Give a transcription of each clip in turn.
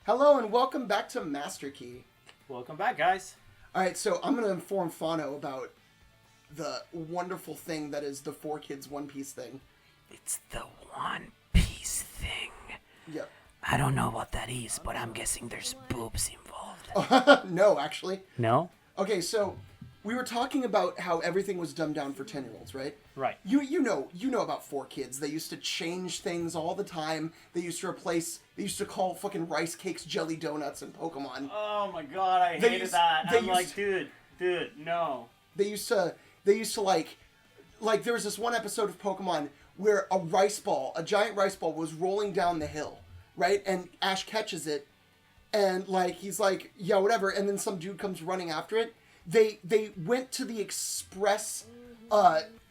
Hello and welcome back to Master Key. Welcome back, guys. Alright, so I'm going to inform Fano about the wonderful thing that is the 4Kids One Piece thing. It's the One Piece thing. Yep. I don't know what that is, but I'm guessing there's boobs involved. No, actually. No? Okay, so we were talking about how everything was dumbed down for 10-year-olds, right? Right. You know about 4Kids. They used to change things all the time. They used to call fucking rice cakes jelly donuts in Pokemon. Oh my god, I hated that. I'm like, dude, no. They used to like there was this one episode of Pokemon where a giant rice ball was rolling down the hill, right? And Ash catches it, and like he's like, yeah, whatever, and then some dude comes running after it. They went to the express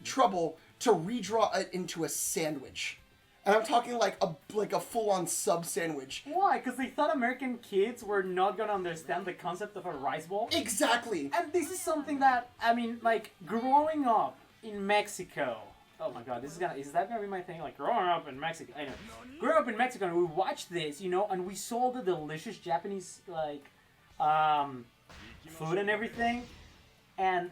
trouble to redraw it into a sandwich. And I'm talking like a full-on sub sandwich. Why? Because they thought American kids were not gonna understand the concept of a rice bowl? Exactly. And this is something that, I mean, like, growing up in Mexico. Oh my god, is that gonna be my thing? Like, growing up in Mexico. I know. Growing up in Mexico, and we watched this, and we saw the delicious Japanese, like, food and everything. And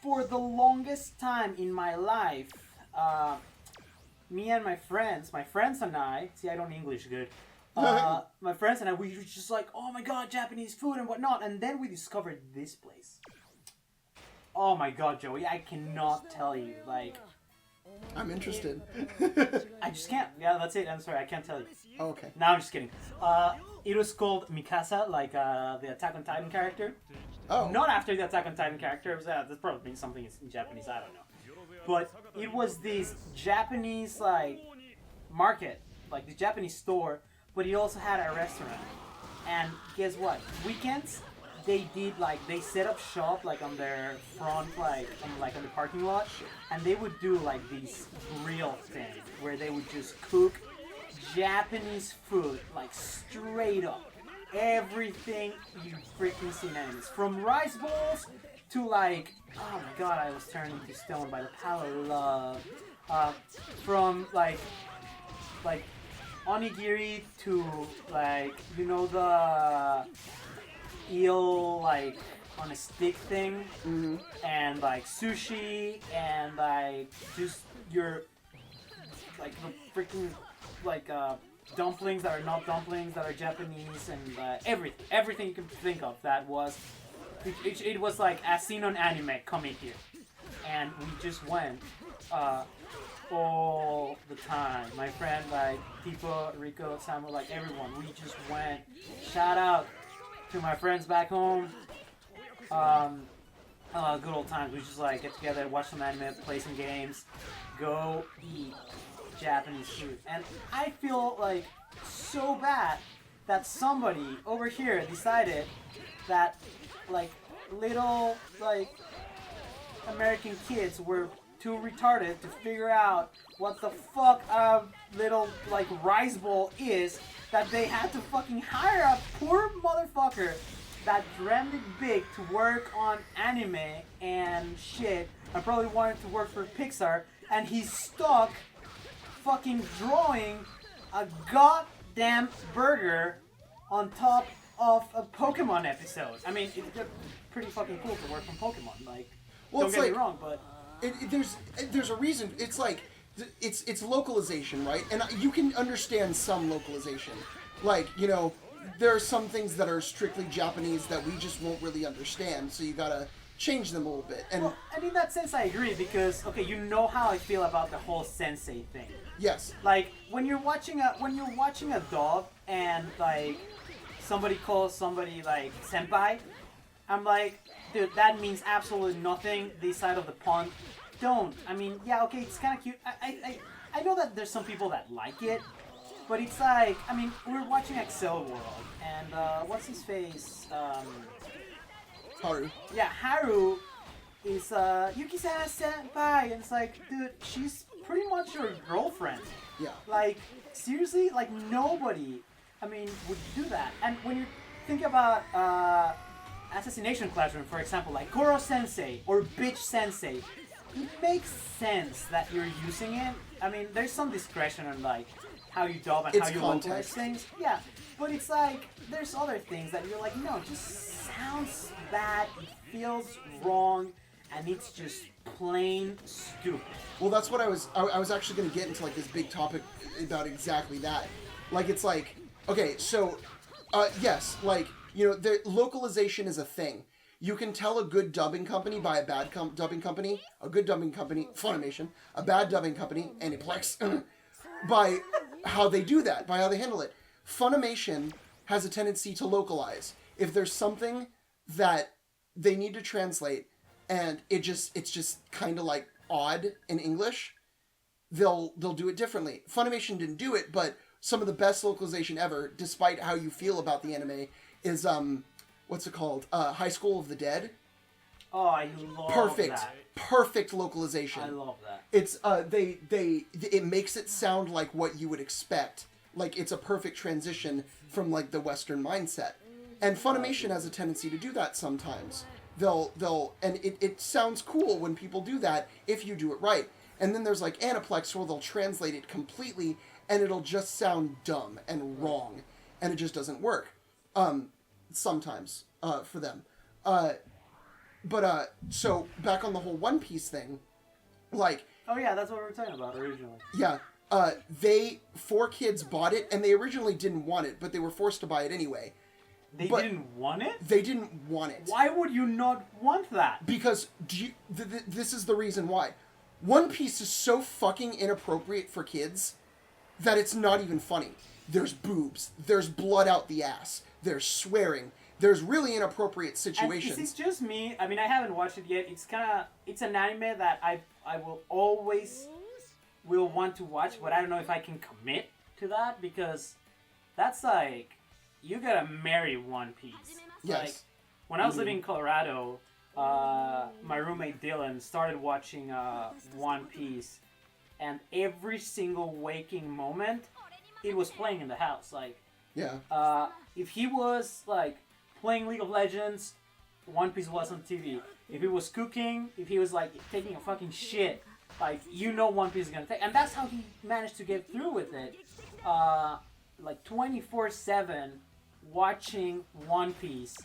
for the longest time in my life, me and my friends and I, see, I don't English good, my friends and I, we were just like, oh my god, Japanese food and whatnot, and then we discovered this place. Oh my god, Joey, I cannot tell you, like... I'm interested. I just can't. Yeah, that's it, I'm sorry, I can't tell you. Oh, okay. No, I'm just kidding. It was called Mikasa, like the Attack on Titan character. Oh. Not after the Attack on Titan character, that's probably something in Japanese, I don't know. But it was this Japanese, like, market, like this Japanese store, but it also had a restaurant. And guess what? Weekends, they set up shop, like, on their front, on the parking lot, and they would do, like, these grill thing, where they would just cook Japanese food, like, straight up. Everything you freaking seen animes. From rice bowls to, like, oh my god, I was turned into stone by the power of love. From, like onigiri to, like, the eel, like, on a stick thing. Mm-hmm. And, like, sushi, and, like, just your, like, the freaking, like, dumplings that are not dumplings, that are Japanese, and everything you can think of that was... It was like as seen on anime coming here, and we just went all the time. My friend, like Tipo, Rico, Samuel, like everyone, we just went. Shout out to my friends back home. Good old times. We just like get together, watch some anime, play some games, go eat Japanese food, and I feel like so bad that somebody over here decided that, like, little, like, American kids were too retarded to figure out what the fuck a little, like, rice bowl is, that they had to fucking hire a poor motherfucker that dreamed it big to work on anime and shit, and probably wanted to work for Pixar, and he's stuck fucking drawing a goddamn burger on top of a Pokemon episode. I mean, it's pretty fucking cool to work on Pokemon. Like, don't get me wrong, but there's a reason. It's like it's localization, right? And you can understand some localization. Like, there are some things that are strictly Japanese that we just won't really understand. So you gotta change them a little bit. And in that sense, I agree, because okay, you know how I feel about the whole sensei thing. Yes. Like when you're watching a dog and like somebody calls somebody like senpai, I'm like, dude, that means absolutely nothing this side of the pond. Don't. I mean, yeah, okay, it's kind of cute. I know that there's some people that like it, but it's like, I mean, we're watching Excel World, and what's his face? Haru. Yeah, Haru is Yuki-san senpai, and it's like, dude, she's pretty much your girlfriend. Yeah. Like, seriously, like nobody, I mean, would do that. And when you think about Assassination Classroom, for example, like Goro Sensei or Bitch Sensei, it makes sense that you're using it. I mean, there's some discretion on like how you dub and It's how you localize context. things. Yeah, but it's like there's other things that you're like, no, it just sounds bad, it feels wrong, and it's just plain stupid. Well, that's what I was actually going to get into, like, this big topic about exactly that. Like, it's like, okay, so, yes, like, you know, localization is a thing. You can tell a good dubbing company by a bad dubbing company, a good dubbing company, Funimation, a bad dubbing company, Aniplex, by how they do that, by how they handle it. Funimation has a tendency to localize. If there's something that they need to translate and it's just kind of like odd in English, they'll do it differently. Funimation didn't do it, but some of the best localization ever, despite how you feel about the anime, is what's it called? High School of the Dead. Oh, I love that. Perfect localization. I love that. It's it makes it sound like what you would expect. Like it's a perfect transition from like the Western mindset. And Funimation has a tendency to do that sometimes. They'll and it sounds cool when people do that if you do it right. And then there's like Aniplex where they'll translate it completely and it'll just sound dumb and wrong and it just doesn't work. Sometimes for them. But so back on the whole One Piece thing, like Oh yeah, that's what we were talking about originally. yeah, four kids bought it and they originally didn't want it, but they were forced to buy it anyway. They didn't want it? They didn't want it. Why would you not want that? Because this is the reason why. One Piece is so fucking inappropriate for kids that it's not even funny. There's boobs. There's blood out the ass. There's swearing. There's really inappropriate situations. And is it just me? I mean, I haven't watched it yet. It's an anime that I will always will want to watch, but I don't know if I can commit to that because that's like you gotta marry One Piece. Yes. Like, when I was living in Colorado, my roommate Dylan started watching One Piece, and every single waking moment, it was playing in the house. Like, yeah. If he was like playing League of Legends, One Piece was on TV. If he was cooking, if he was like taking a fucking shit, like One Piece is gonna take. And that's how he managed to get through with it. Like 24/7 watching One Piece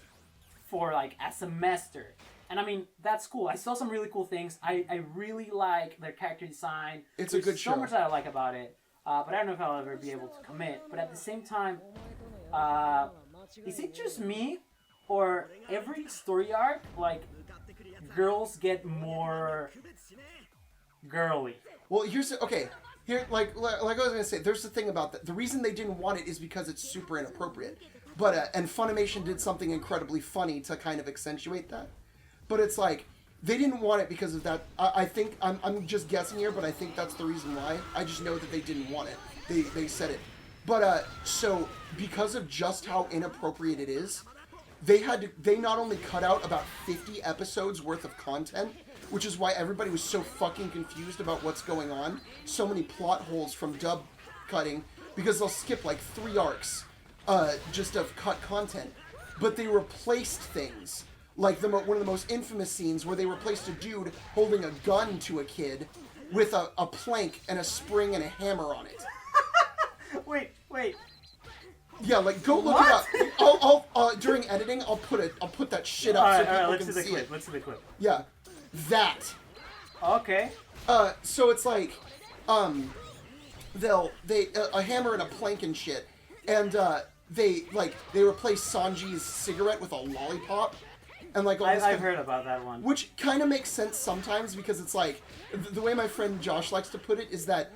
for like a semester. And I mean, that's cool. I saw some really cool things. I really like their character design. It's a good show. So much that I like about it. But I don't know if I'll ever be able to commit. But at the same time, is it just me? Or every story arc, like, girls get more girly? Well, here, like I was gonna say, there's the thing about that. The reason they didn't want it is because it's super inappropriate. But and Funimation did something incredibly funny to kind of accentuate that. But it's like they didn't want it because of that. I think I'm just guessing here, but I think that's the reason why. I just know that they didn't want it. They said it. But so because of just how inappropriate it is, they not only cut out about 50 episodes worth of content, which is why everybody was so fucking confused about what's going on. So many plot holes from dub cutting because they'll skip like 3 arcs just of cut content. But they replaced things. Like one of the most infamous scenes where they replaced a dude holding a gun to a kid with a plank and a spring and a hammer on it. Wait. Yeah, like go look it up. I'll during editing I'll put that shit up so people let's can see the see clip. it. Let's see the clip. Yeah, that. Okay. So it's like, they a hammer and a plank and shit, and they replace Sanji's cigarette with a lollipop, and like all this. I've heard about that one. Which kind of makes sense sometimes because it's like the way my friend Josh likes to put it is that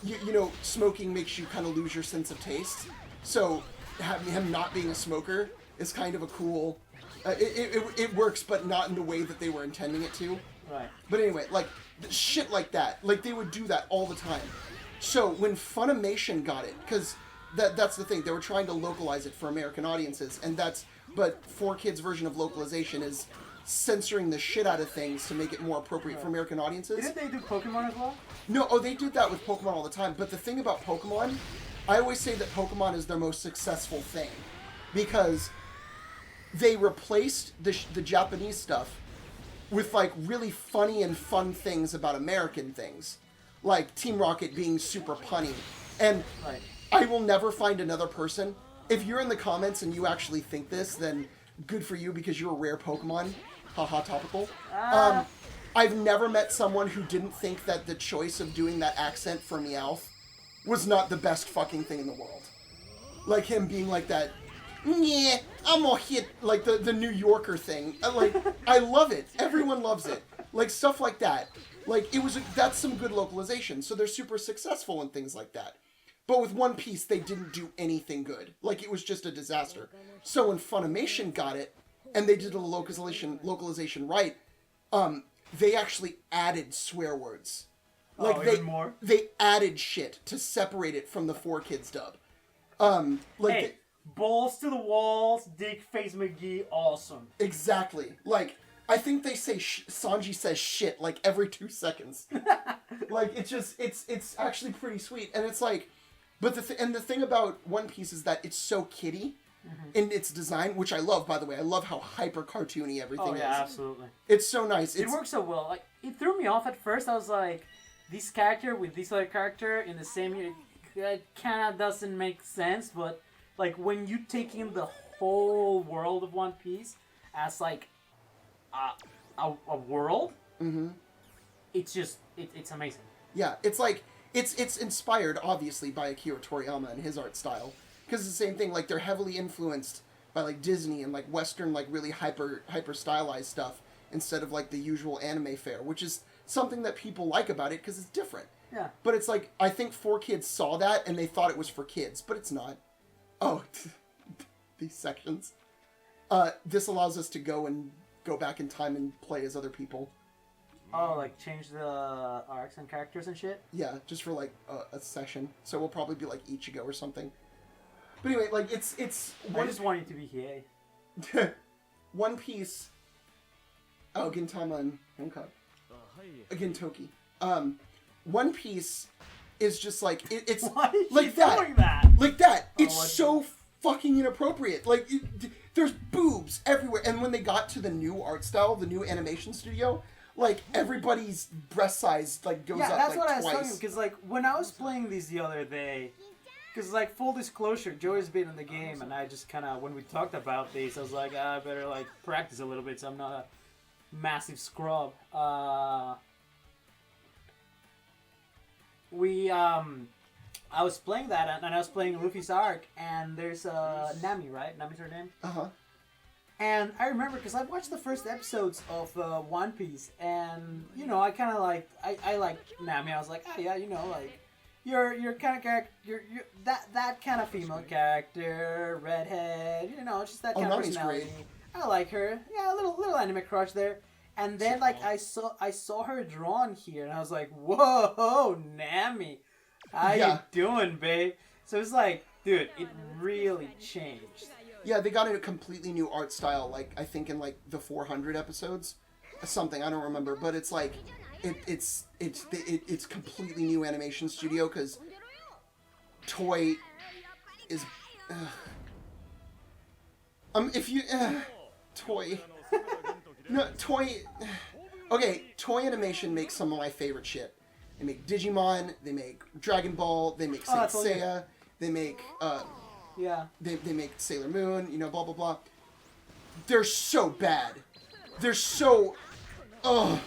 you know smoking makes you kind of lose your sense of taste. So having him not being a smoker is kind of a cool. It works, but not in the way that they were intending it to. Right. But anyway, like shit like that, like they would do that all the time. So when Funimation got it, because that's the thing, they were trying to localize it for American audiences, but 4Kids' version of localization is censoring the shit out of things to make it more appropriate for American audiences. Didn't they do Pokemon as well? No, they do that with Pokemon all the time. But the thing about Pokemon, I always say that Pokemon is their most successful thing because they replaced the Japanese stuff with like really funny and fun things about American things, like Team Rocket being super punny, and Right. I will never find another person. If you're in the comments and you actually think this, then good for you because you're a rare Pokemon. Haha, topical. I've never met someone who didn't think that the choice of doing that accent for Meowth was not the best fucking thing in the world. Like him being like that, yeah, I'm a hit, like the New Yorker thing. Like, I love it. Everyone loves it. Like, stuff like that. Like, that's some good localization. So they're super successful in things like that. But with One Piece, they didn't do anything good. Like, it was just a disaster. So when Funimation got it, and they did a localization right, they actually added swear words. Like, even more? They added shit to separate it from the 4Kids dub. Hey, balls to the walls, Dick Face McGee, awesome. Exactly. Like, I think they say Sanji says shit like every 2 seconds. Like, it's actually pretty sweet. And it's like, but the thing about One Piece is that it's so kiddie in its design, which I love, by the way. I love how hyper cartoony everything is. Oh yeah, absolutely. It's so nice. It works so well. Like, it threw me off at first. I was like, this character with this other character in the same year, it kind of doesn't make sense. But like when you take in the whole world of One Piece as like a world, it's just it's amazing. Yeah, it's like it's inspired obviously by Akira Toriyama and his art style, because it's the same thing. Like, they're heavily influenced by like Disney and like Western, like really hyper stylized stuff instead of like the usual anime fare, which is something that people like about it because it's different. Yeah. But it's like, I think 4Kids saw that and they thought it was for kids, but it's not. Oh, these sections. This allows us to go back in time and play as other people. Oh, like change the arcs and characters and shit? Yeah, just for like a session. So we'll probably be like Ichigo or something. But anyway, like it's I just want you to be here. One Piece. Oh, Gintama and Hancock. Gintoki. One Piece is just like it's Why is like she that. doing that? Like that. It's what- so fucking inappropriate. Like, there's boobs everywhere. And when they got to the new art style, the new animation studio, like, everybody's breast size like goes up Yeah, that's like what I was twice. talking because like when I was playing these the other day, because like full disclosure, Joey's been in the game, and I just kind of when we talked about these, I was like, I better like practice a little bit so I'm not a massive scrub. I was playing that, and I was playing Luffy's arc, and there's Nami, right? Nami's her name. And I remember because I watched the first episodes of One Piece, and you know, I kind of like I like Nami. I was like, oh yeah, you know, like you're kind of character, you're that kind of female character, redhead, you know, just that kind of Nami's personality. great. I like her. Yeah, a little anime crush there. And then like I saw her drawn here, and I was like, whoa, Nami, how you doing, babe? So it's like, dude, it really changed. Yeah, they got a completely new art style, like, I think in, like, the 400 episodes. Something, I don't remember. But it's, like, it's completely new animation studio, because Toy is... Toy... No, Toy... Okay, Toy Animation makes some of my favorite shit. They make Digimon, they make Dragon Ball, they make Saint Seiya, they make... Yeah. They make Sailor Moon, you know, blah, blah, blah. They're so bad. They're so... Ugh.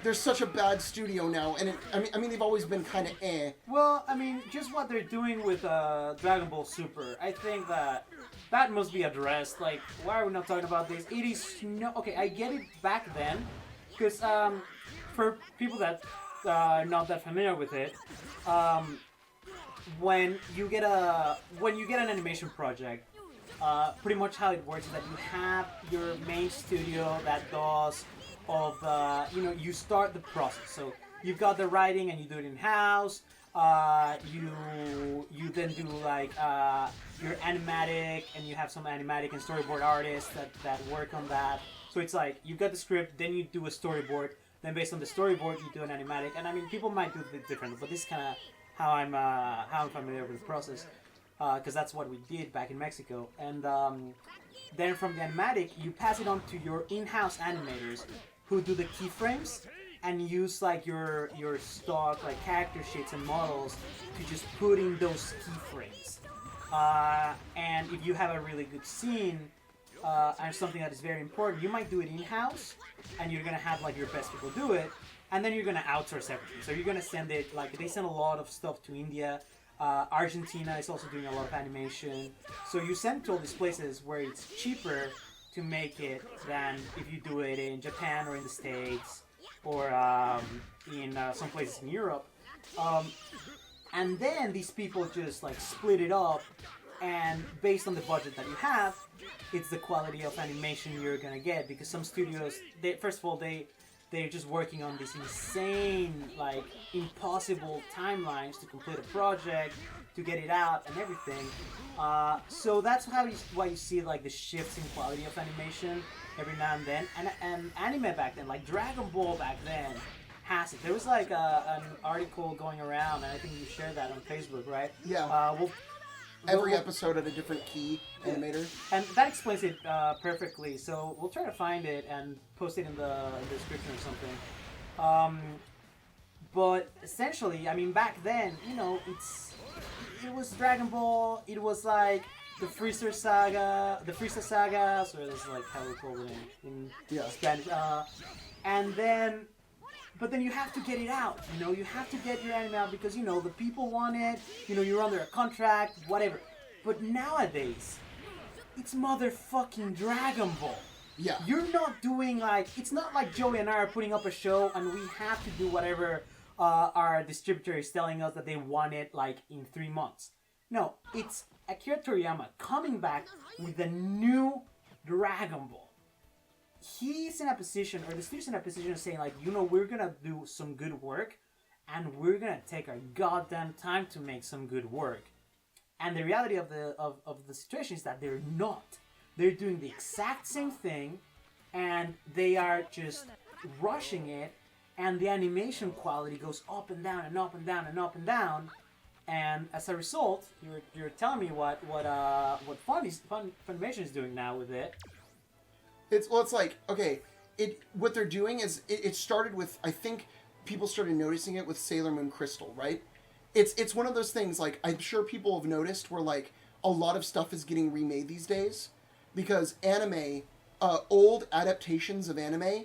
They're such a bad studio now, and I mean, they've always been kind of eh. Well, I mean, just what they're doing with Dragon Ball Super, I think that must be addressed. Like, why are we not talking about this? It is no... Okay, I get it back then, because for people that are not that familiar with it, when you get an animation project, pretty much how it works is that you have your main studio that does of you start the process. So you've got the writing and you do it in house. You then do like your animatic, and you have some animatic and storyboard artists that work on that. So it's like you've got the script, then you do a storyboard, then based on the storyboard you do an animatic. And I mean, people might do it differently, but this is kind of how I'm familiar with the process, because that's what we did back in Mexico. And then from the animatic, you pass it on to your in-house animators, who do the keyframes, and use like your stock like character sheets and models to just put in those keyframes. And if you have a really good scene and something that is very important, you might do it in-house, and you're gonna have like your best people do it, and then you're gonna outsource everything. So you're gonna send it, like they send a lot of stuff to India. Argentina is also doing a lot of animation. So you send to all these places where it's cheaper to make it than if you do it in Japan or in the States or in some places in Europe. And then these people just like split it up, and based on the budget that you have, it's the quality of animation you're gonna get, because some studios, first of all, they're just working on these insane, like impossible timelines to complete a project, to get it out and everything. So that's why you see like the shifts in quality of animation every now and then. And anime back then, like Dragon Ball back then, has it. There was like an article going around, and I think you shared that on Facebook, right? Yeah. Every episode at a different key animator. And that explains it perfectly. So we'll try to find it and post it in the description or something. But essentially, I mean, back then, you know, it was Dragon Ball. It was like the Freezer Saga, so that's like how we call it in Spanish. But then you have to get it out, you know, you have to get your anime out because, you know, the people want it, you know, you're under a contract, whatever. But nowadays, it's motherfucking Dragon Ball. Yeah. You're not doing like, it's not like Joey and I are putting up a show and we have to do whatever our distributor is telling us that they want it like in 3 months. No, it's Akira Toriyama coming back with a new Dragon Ball. He's in a position, or the studio's in a position of saying like, you know, we're gonna do some good work, and we're gonna take our goddamn time to make some good work. And the reality of the situation is that they're not. They're doing the exact same thing, and they are just rushing it, and the animation quality goes up and down and up and down and up and down. And as a result, you're telling me what Funimation is doing now with it. It's like, okay, what they're doing is it started with, I think people started noticing it with Sailor Moon Crystal, right? It's one of those things, like, I'm sure people have noticed where like a lot of stuff is getting remade these days, because anime, old adaptations of anime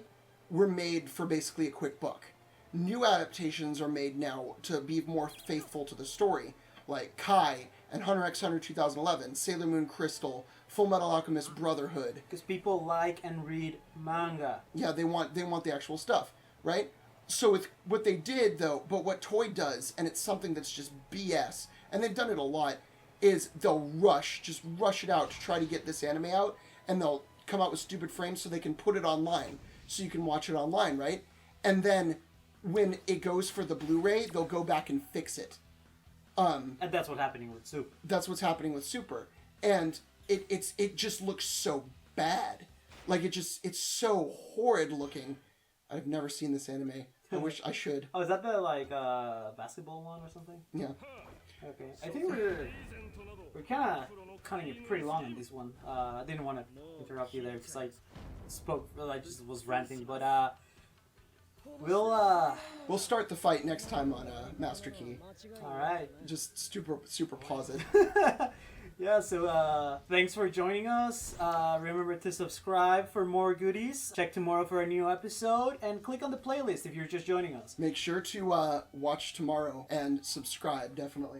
were made for basically a quick buck. New adaptations are made now to be more faithful to the story, like Kai and Hunter x Hunter 2011, Sailor Moon Crystal, Full Metal Alchemist Brotherhood. Because people like and read manga. Yeah, they want the actual stuff, right? So with what they did, though, but what Toei does, and it's something that's just BS, and they've done it a lot, is they'll rush it out to try to get this anime out, and they'll come out with stupid frames so they can put it online, so you can watch it online, right? And then when it goes for the Blu-ray, they'll go back and fix it. And that's what's happening with Super. That's what's happening with Super. And it just looks so bad. Like, it's so horrid looking. I've never seen this anime. I wish I should. Oh, is that the, like, basketball one or something? Yeah. Okay. I think we're kind of cutting it pretty long on this one. I didn't want to interrupt you there because I just was ranting, but, We'll start the fight next time on Master Key. Alright. Just super pause it. Yeah, so thanks for joining us. Remember to subscribe for more goodies. Check tomorrow for a new episode, and click on the playlist if you're just joining us. Make sure to watch tomorrow and subscribe, definitely.